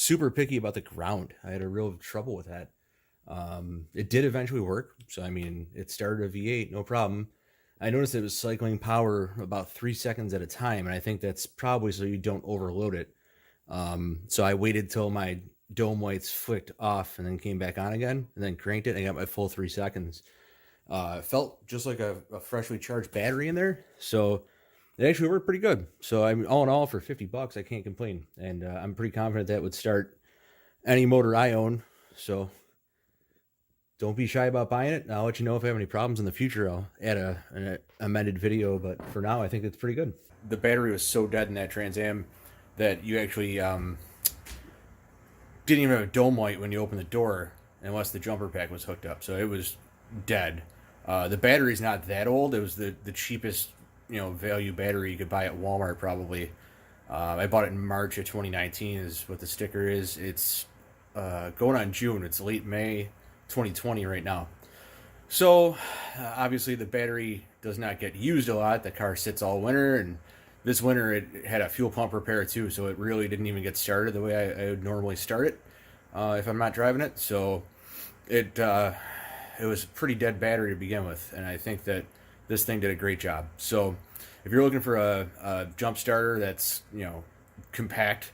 super picky about the ground. I had a real trouble with that. It did eventually work. So, I mean, it started a V8, no problem. I noticed it was cycling power about 3 seconds at a time, and I think that's probably so you don't overload it. So I waited till my dome lights flicked off and then came back on again and then cranked it and I got my full 3 seconds. It felt just like a freshly charged battery in there. So it actually worked pretty good. So I'm all in all for $50, I can't complain. And I'm pretty confident that would start any motor I own. So don't be shy about buying it. I'll let you know if I have any problems in the future. I'll add an amended video, but for now, I think it's pretty good. The battery was so dead in that Trans Am that you actually didn't even have a dome light when you opened the door unless the jumper pack was hooked up. So it was dead. The battery's not that old. It was the cheapest value battery you could buy at Walmart probably. I bought it in March of 2019 is what the sticker is. It's going on June. It's late May 2020 right now. So obviously the battery does not get used a lot. The car sits all winter, and this winter it had a fuel pump repair too, so it really didn't even get started the way I would normally start it if I'm not driving it. So it was a pretty dead battery to begin with, and I think that this thing did a great job. So if you're looking for a jump starter that's compact,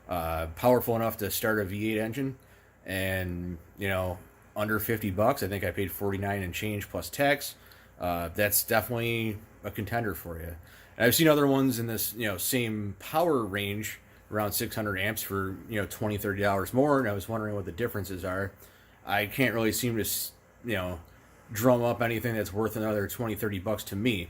powerful enough to start a V8 engine, and under $50, I think I paid 49 and change plus tax. That's definitely a contender for you. And I've seen other ones in this same power range around 600 amps for $20-$30 more, and I was wondering what the differences are. I can't really seem to drum up anything that's worth another $20-$30 to me.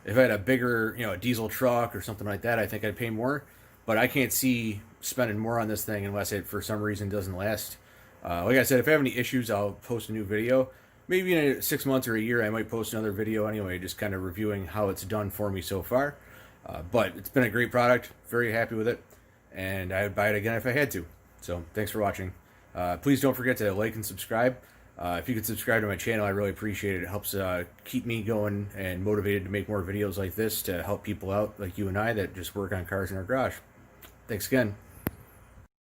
If I had a bigger a diesel truck or something like that, I think I'd pay more, but I can't see spending more on this thing unless it for some reason doesn't last. Like I said, if I have any issues, I'll post a new video. Maybe in 6 months or a year, I might post another video anyway, just kind of reviewing how it's done for me so far. But it's been a great product. Very happy with it. And I would buy it again if I had to. So thanks for watching. Please don't forget to like and subscribe. If you could subscribe to my channel, I really appreciate it. It helps keep me going and motivated to make more videos like this to help people out like you and I that just work on cars in our garage. Thanks again.